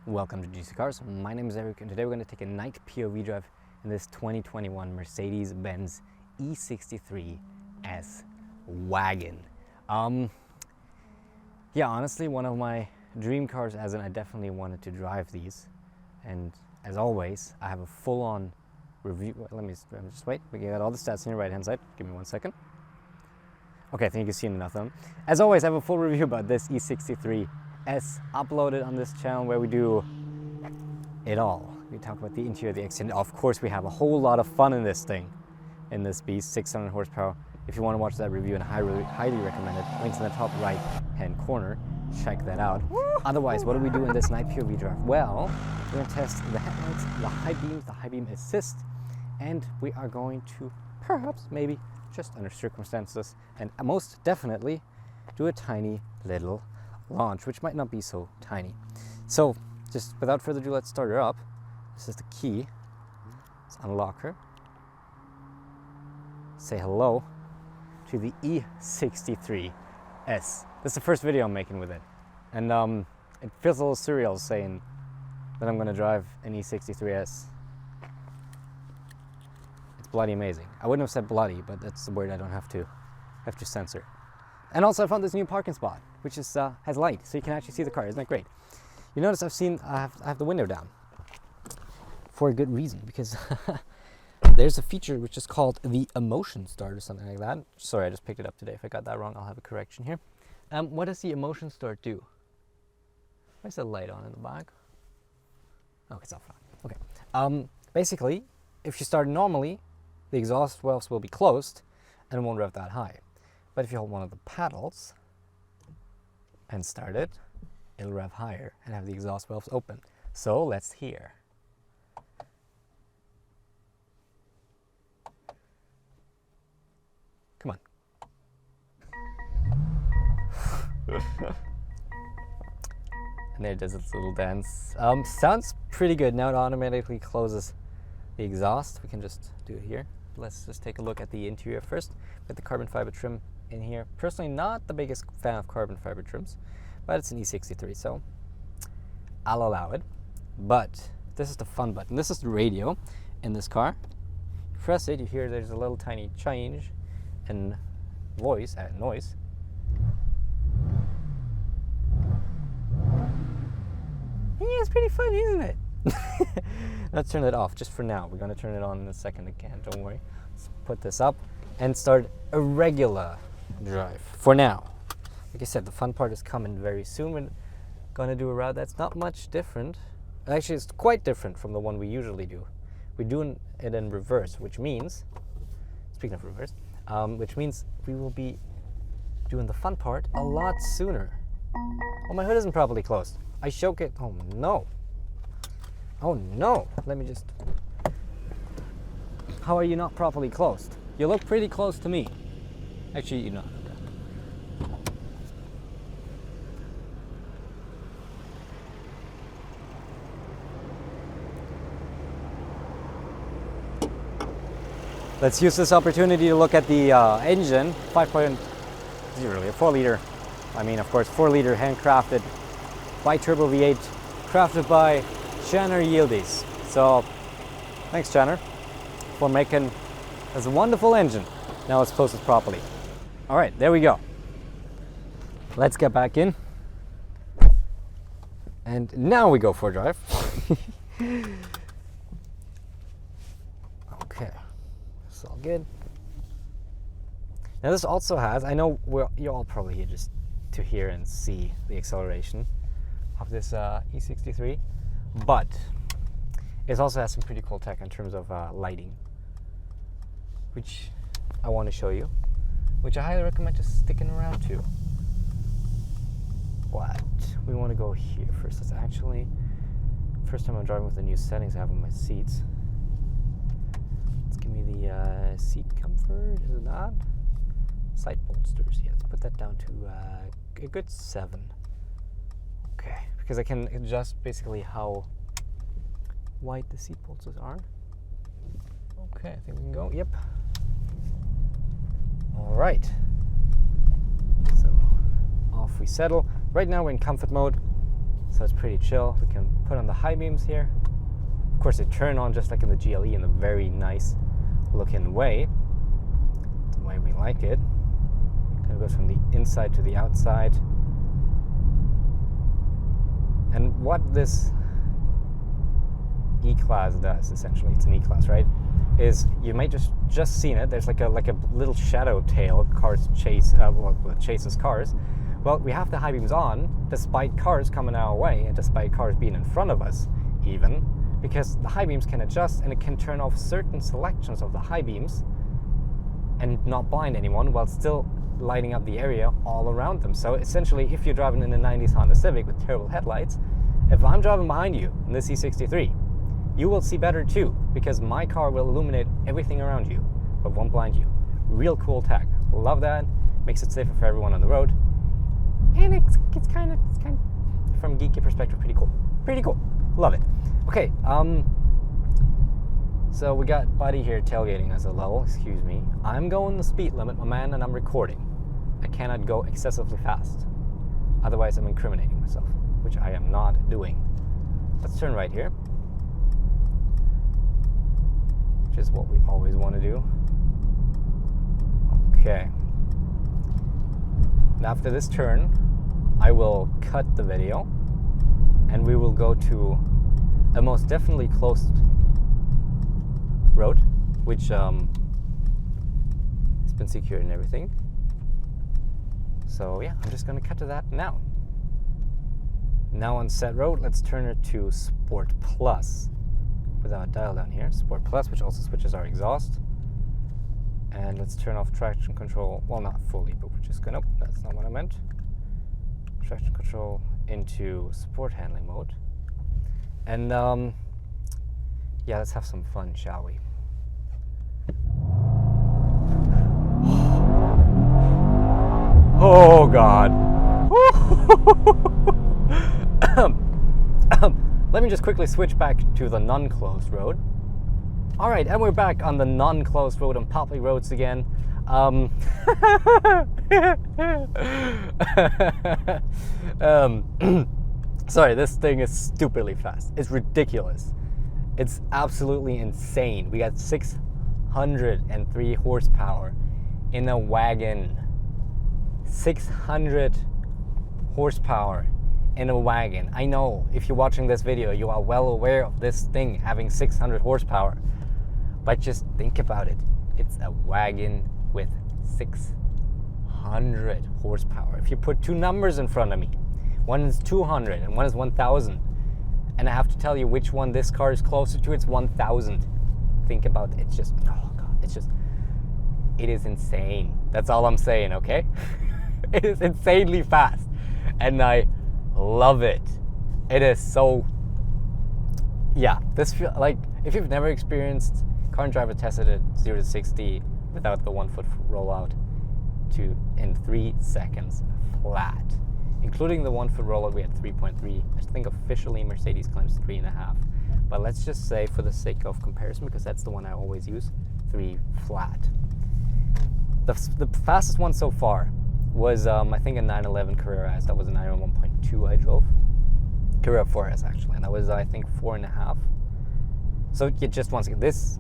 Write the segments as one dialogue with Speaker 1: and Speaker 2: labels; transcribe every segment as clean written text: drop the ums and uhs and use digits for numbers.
Speaker 1: Welcome to GCCars. My name is Eric and today we're going to take a night POV drive in this 2021 Mercedes-Benz E63S Wagon. Yeah, honestly, one of my dream cars, as in I definitely wanted to drive these. And as always, I have a full-on review. Let me just wait. We got all the stats on your right-hand side. Give me 1 second. Okay, I think you can see enough of them. As always, I have a full review about this E63S uploaded on this channel where we do it all. We talk about the interior, the exterior. Of course, we have a whole lot of fun in this thing, in this beast, 600 horsepower. If you want to watch that review, and I highly recommend it, links in the top right-hand corner. Check that out. Otherwise, what do we do in this night POV drive? Well, we're going to test the headlights, the high beam assist, and we are going to perhaps, maybe, just under circumstances, and most definitely do a tiny little launch, which might not be so tiny. So, just without further ado, let's start her up. This is the key. Let's unlock her. Say hello to the E63S. This is the first video I'm making with it. And it feels a little surreal saying that I'm going to drive an E63S. It's bloody amazing. I wouldn't have said bloody, but that's the word I don't have to censor. And also I found this new parking spot, which is has light, so you can actually see the car. Isn't that great? You notice I have the window down for a good reason, because there's a feature which is called the emotion start or something like that. Sorry, I just picked it up today. If I got that wrong, I'll have a correction here. What does the emotion start do? Why is the light on in the back? Oh, it's off. Okay. Basically, if you start normally, the exhaust valves will be closed and it won't rev that high. But if you hold one of the paddles and start it, it'll rev higher and have the exhaust valves open. So let's hear. Come on. And there it does its little dance. Sounds pretty good. Now it automatically closes the exhaust. We can just do it here. Let's just take a look at the interior first with the carbon fiber trim in here. Personally, not the biggest fan of carbon fiber trims, but it's an E63, so I'll allow it. But this is the fun button. This is the radio in this car. Press it, you hear there's a little tiny change in noise. Yeah, it's pretty fun, isn't it? Let's turn it off just for now. We're going to turn it on in a second again, don't worry. Let's put this up and start a regular drive for now. Like I said, the fun part is coming very soon. We're going to do a route that's not much different. Actually, it's quite different from the one we usually do. We're doing it in reverse, which means, speaking of reverse, which means we will be doing the fun part a lot sooner. Oh, my hood isn't properly closed. I shook it. Oh, no. Oh, no. Let me just... How are you not properly closed? You look pretty close to me. Actually, you're not. Let's use this opportunity to look at the engine. 5.0, really, a 4 liter. I mean, of course, 4 liter handcrafted Biturbo V8, crafted by Chandler Yildiz. So, thanks, Chandler, for making this wonderful engine. Now let's close it properly. All right, there we go. Let's get back in. And now we go for a drive. Okay, it's all good. Now this also has, I know you're all probably here just to hear and see the acceleration of this E63, but it also has some pretty cool tech in terms of lighting, which I want to show you, which I highly recommend just sticking around to. But we want to go here first. It's actually first time I'm driving with the new settings I have on my seats. Let's give me the seat comfort. Is it not? Side bolsters. Yeah, let's put that down to a good 7. Okay, because I can adjust basically how wide the seat bolsters are. Okay, I think we can go. Yep. All right. So off we settle. Right now we're in comfort mode. so it's pretty chill. We can put on the high beams here. Of course, they turn on just like in the GLE in a very nice looking way. It's the way we like it. Kind of goes from the inside to the outside. And what this E-Class does, essentially, it's an E-Class, right? Is you might just seen it. There's like a little shadow tail. Cars chase, chases cars. Well, we have the high beams on, despite cars coming our way, and despite cars being in front of us, even, because the high beams can adjust, and it can turn off certain selections of the high beams, and not blind anyone, while still lighting up the area all around them. So essentially, if you're driving in a 90s Honda Civic with terrible headlights, if I'm driving behind you in this E63, you will see better too, because my car will illuminate everything around you, but won't blind you. Real cool tech. Love that. Makes it safer for everyone on the road. And it's kind of, from a geeky perspective, pretty cool. Pretty cool. Love it. Okay, so we got Buddy here tailgating us a level, excuse me. I'm going the speed limit, my man, and I'm recording. I cannot go excessively fast. Otherwise, I'm incriminating myself, which I am not doing. Let's turn right here, which is what we always want to do. Okay. And after this turn, I will cut the video, and we will go to a most definitely closed road, which has been secured and everything. So yeah, I'm just gonna cut to that now. Now on set road, let's turn it to Sport Plus with our dial down here. Sport Plus, which also switches our exhaust. And let's turn off traction control. Well, not fully, but we're just gonna, that's not what I meant. Traction control into sport handling mode. And yeah, let's have some fun, shall we? Oh God. Let me just quickly switch back to the non-closed road. All right, and we're back on the non-closed road on public roads again. Sorry, this thing is stupidly fast. It's ridiculous. It's absolutely insane. We got 603 horsepower in a wagon. 600 horsepower in a wagon. I know if you're watching this video, you are well aware of this thing having 600 horsepower. But just think about it. It's a wagon with 600 horsepower. If you put two numbers in front of me, one is 200 and one is 1,000, and I have to tell you which one this car is closer to, it's 1,000. Think about it. It's just, oh God, it's just, it is insane. That's all I'm saying, okay? It is insanely fast, and I love it. It is so, yeah, this feel like, if you've never experienced Car and Driver tested it 0 to 60 without the 1 foot rollout in 3 seconds flat, including the 1 foot rollout. We had 3.3. I think officially Mercedes claims 3.5, but let's just say for the sake of comparison, because that's the one I always use, 3 flat. The fastest one so far was I think a 911 Carrera S. That was a 911.2 I drove. Carrera 4S actually, and that was I think 4.5. So just once again, this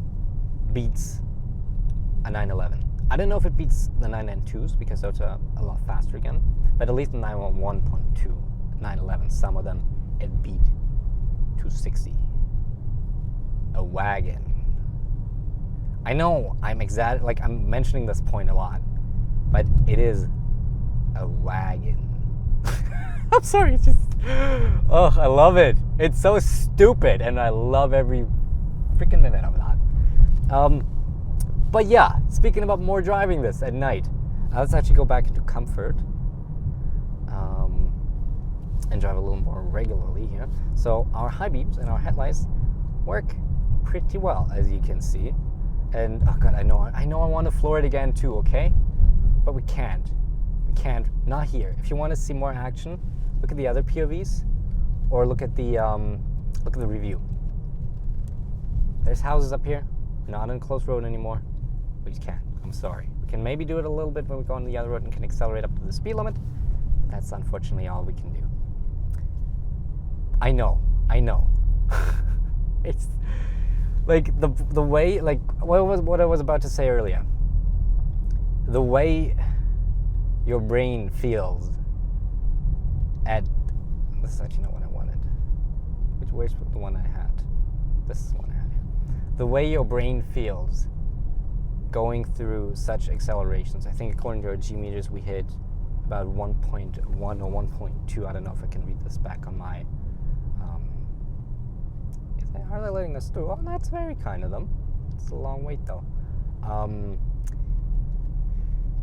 Speaker 1: beats a 911. I don't know if it beats the 992s because those are a lot faster again, but at least the 911.2, 911, some of them it beat 260. A wagon. I know I'm I'm mentioning this point a lot, but it is a wagon. I'm sorry, it's just, oh, I love it. It's so stupid, and I love every freaking minute of that. But yeah, speaking about more driving this at night, let's actually go back into comfort and drive a little more regularly here. So our high beams and our headlights work pretty well, as you can see. And oh God, I know I want to floor it again too, okay? But we can't. We can't. Not here. If you want to see more action, look at the other POVs, or look at the review. There's houses up here. We're not on a close road anymore. We just can't. I'm sorry. We can maybe do it a little bit when we go on the other road and can accelerate up to the speed limit. But that's unfortunately all we can do. I know. It's like the way, like what I was about to say earlier. The way your brain feels at, this is actually not what I wanted. Where's the one I had? This is the one I had here. The way your brain feels going through such accelerations. I think according to our G meters, we hit about 1.1 or 1.2. I don't know if I can read this back on my. Are they letting us through? Oh, that's very kind of them. It's a long wait though.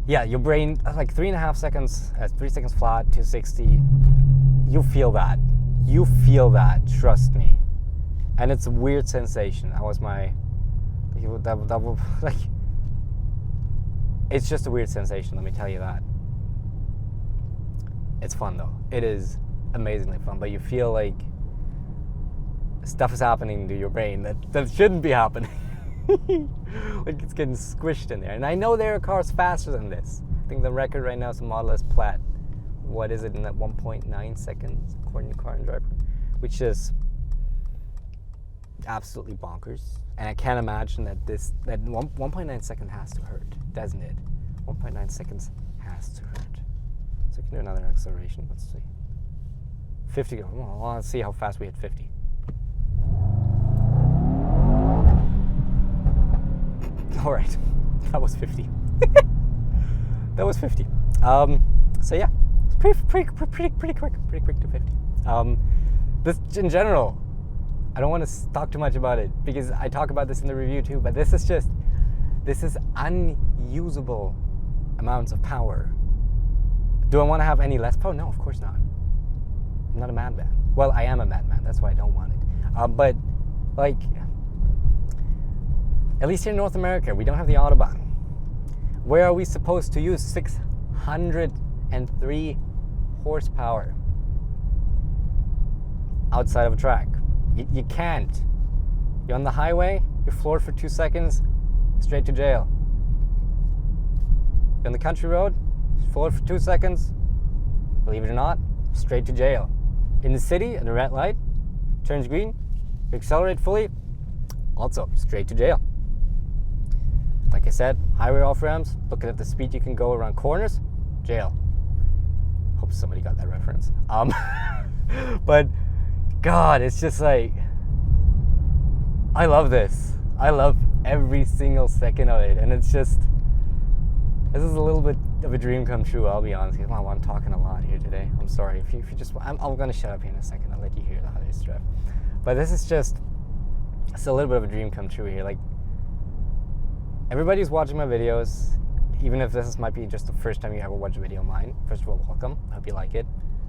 Speaker 1: Yeah, your brain, like 3.5 seconds, 3 seconds flat, 260. You feel that. You feel that. Trust me. And it's a weird sensation. That was my. That will like. It's just a weird sensation. Let me tell you that. It's fun though. It is amazingly fun. But you feel like stuff is happening to your brain that shouldn't be happening. Like it's getting squished in there. And I know there are cars faster than this. I think the record right now is a Model S Plaid. What is it in that 1.9 seconds according to Car and Driver? Which is absolutely bonkers. And I can't imagine that that 1.9 seconds has to hurt, doesn't it? 1.9 seconds has to hurt. So we can do another acceleration. Let's see. 50. Well, let's see how fast we hit 50. All right, that was 50. That was 50. So yeah, it's pretty quick to 50. This in general, I don't want to talk too much about it because I talk about this in the review too. But this is unusable amounts of power. Do I want to have any less power? No, of course not. I'm not a madman. Well, I am a madman. That's why I don't want it. But like. At least here in North America, we don't have the Autobahn. Where are we supposed to use 603 horsepower outside of a track? You can't. You're on the highway, you're floored for 2 seconds, straight to jail. You're on the country road, you're floored for 2 seconds, believe it or not, straight to jail. In the city, at a red light, turns green, you accelerate fully, also straight to jail. Like I said, highway off-ramps, looking at the speed you can go around corners, jail. Hope somebody got that reference. But God, it's just like, I love this. I love every single second of it. And it's just, this is a little bit of a dream come true, I'll be honest. Wow, I'm talking a lot here today. I'm sorry. If you just, I'm going to shut up here in a second. I'll let you hear the holiday stuff. But this is just, it's a little bit of a dream come true here. Like, everybody's watching my videos, even if this might be just the first time you ever watch a video of mine. First of all, welcome. I hope you like it.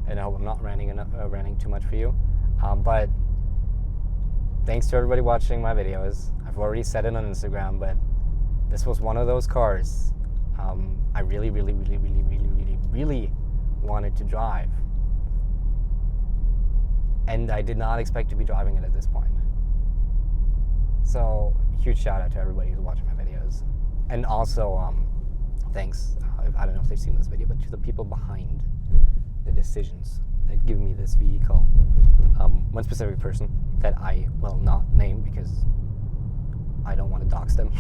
Speaker 1: And I hope I'm not ranting too much for you. But thanks to everybody watching my videos. I've already said it on Instagram, but this was one of those cars I really wanted to drive. And I did not expect to be driving it at this point. So, huge shout out to everybody who's watching my videos. And also, thanks, I don't know if they've seen this video, but to the people behind the decisions that give me this vehicle. One specific person that I will not name because I don't want to dox them.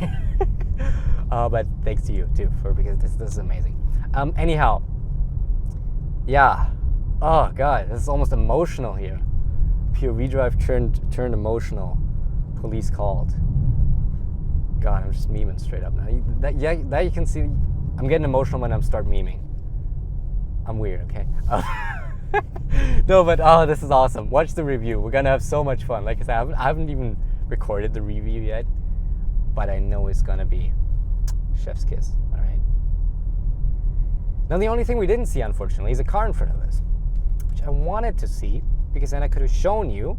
Speaker 1: But thanks to you too, because this is amazing. Anyhow, yeah. Oh God, this is almost emotional here. POV drive turned emotional. Police called. God, I'm just memeing straight up now. That you can see. I'm getting emotional when I start memeing. I'm weird, okay? No, but this is awesome. Watch the review. We're gonna have so much fun. Like I said, I haven't even recorded the review yet, but I know it's gonna be chef's kiss. All right. Now the only thing we didn't see, unfortunately, is a car in front of us, which I wanted to see because then I could have shown you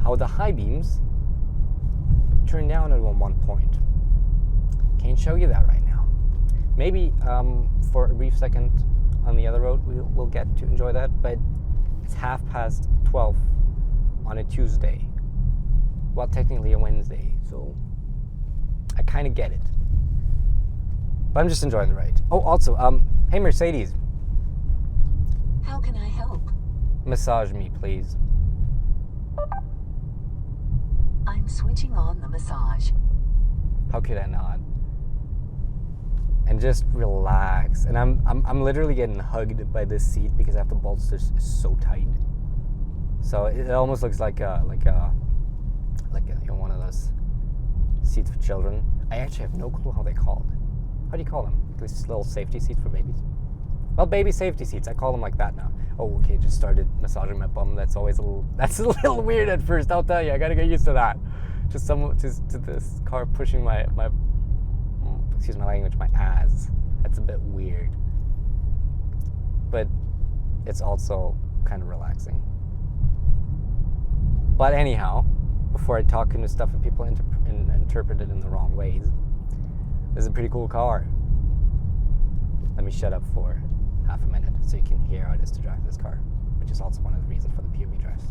Speaker 1: how the high beams turn down at one point. Can't show you that right now. Maybe for a brief second on the other road we'll get to enjoy that, but it's 12:30 on a Tuesday. Well, technically a Wednesday, so I kind of get it. But I'm just enjoying the ride. Oh, also, hey Mercedes.
Speaker 2: How can I help?
Speaker 1: Massage me, please.
Speaker 2: I'm switching on the massage.
Speaker 1: How could I not? And just relax. And I'm literally getting hugged by this seat because I have the bolsters so tight. So it almost looks like a you know, one of those seats for children. I actually have no clue how they're called. How do you call them? These little safety seats for babies? Well, baby safety seats. I call them like that now. Oh, okay. Just started massaging my bum. That's a little weird at first. I'll tell you. I gotta get used to that. Just to this car pushing my excuse my language, my ass. That's a bit weird. But it's also kind of relaxing. But anyhow, before I talk into stuff and people interpret it in the wrong ways, this is a pretty cool car. Let me shut up for half a minute so you can hear how it is to drive this car, which is also one of the reasons for the POV drives.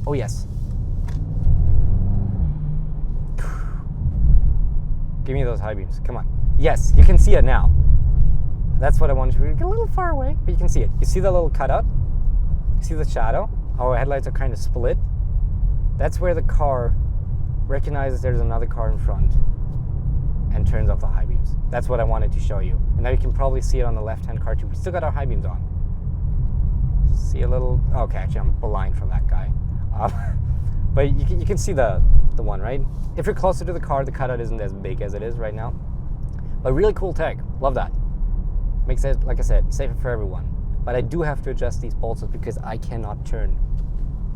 Speaker 1: Oh yes. Give me those high beams. Come on. Yes, you can see it now. That's what I wanted to get a little far away, but you can see it. You see the little cutout? You see the shadow? Our headlights are kind of split. That's where the car recognizes there's another car in front and turns off the high beams. That's what I wanted to show you. And now you can probably see it on the left-hand car too. We still got our high beams on. See a little... Okay, actually I'm blind from that guy. But you can see the one, right? If you're closer to the car, the cutout isn't as big as it is right now. But really cool tech. Love that. Makes it, like I said, safer for everyone. But I do have to adjust these bolsters because I cannot turn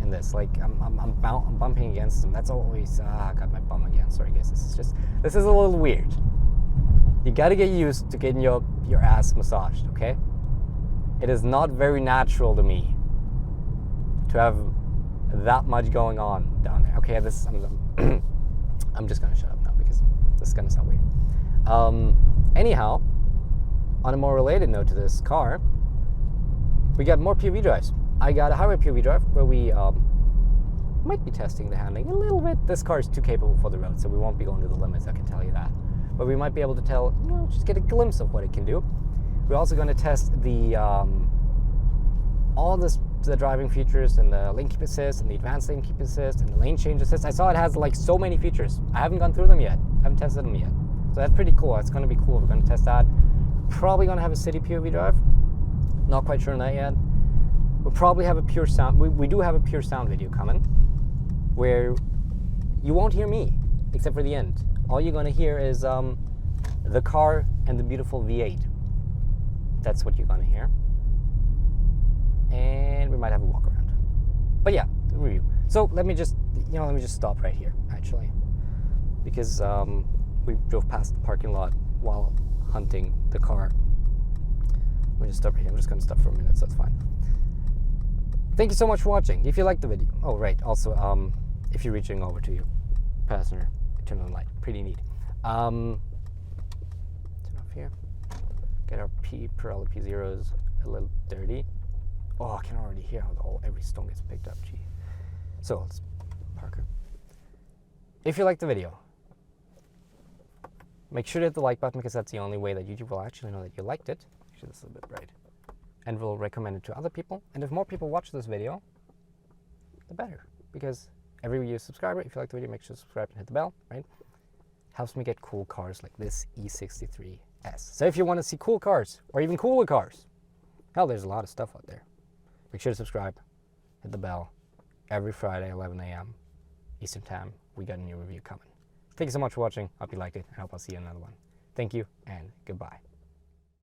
Speaker 1: in this. Like, I'm bumping against them. That's always... I got my bum again. Sorry, guys. This is a little weird. You got to get used to getting your ass massaged, okay? It is not very natural to me to have that much going on down there. Okay, I'm just gonna shut up now because this is gonna sound weird. Anyhow, on a more related note to this car, we got more POV drives. I got a highway POV drive where we might be testing the handling a little bit. This car is too capable for the road, so we won't be going to the limits, I can tell you that. But we might be able to tell, just get a glimpse of what it can do. We're also going to test the all the driving features and the lane keep assist and the advanced lane keep assist and the lane change assist. I saw it has like so many features. I haven't gone through them yet. I haven't tested them yet. So that's pretty cool. It's going to be cool. We're going to test that. Probably going to have a city POV drive. Not quite sure on that yet. We'll probably have a pure sound. We do have a pure sound video coming where you won't hear me except for the end. All you're going to hear is the car and the beautiful V8. That's what you're going to hear. And we might have a walk around. But yeah, the review. So let me just stop right here, actually. Because we drove past the parking lot while hunting the car. Let me just stop right here. I'm just going to stop for a minute, so it's fine. Thank you so much for watching. If you liked the video. Oh, right. Also, if you're reaching over to your passenger, turn on the light. Pretty neat. Turn off here. Get our P per LP zeros a little dirty. Oh, I can already hear how every stone gets picked up. Gee. So let's park her. If you liked the video, make sure to hit the like button because that's the only way that YouTube will actually know that you liked it. Actually, this is a bit bright. And will recommend it to other people. And if more people watch this video, the better. Because every you subscriber, if you like the video, make sure to subscribe and hit the bell, right? Helps me get cool cars like this E63S. So if you want to see cool cars, or even cooler cars, hell, there's a lot of stuff out there. Make sure to subscribe, hit the bell. Every Friday, 11 a.m. Eastern Time, we got a new review coming. Thank you so much for watching. Hope you liked it, and I hope I'll see you in another one. Thank you, and goodbye.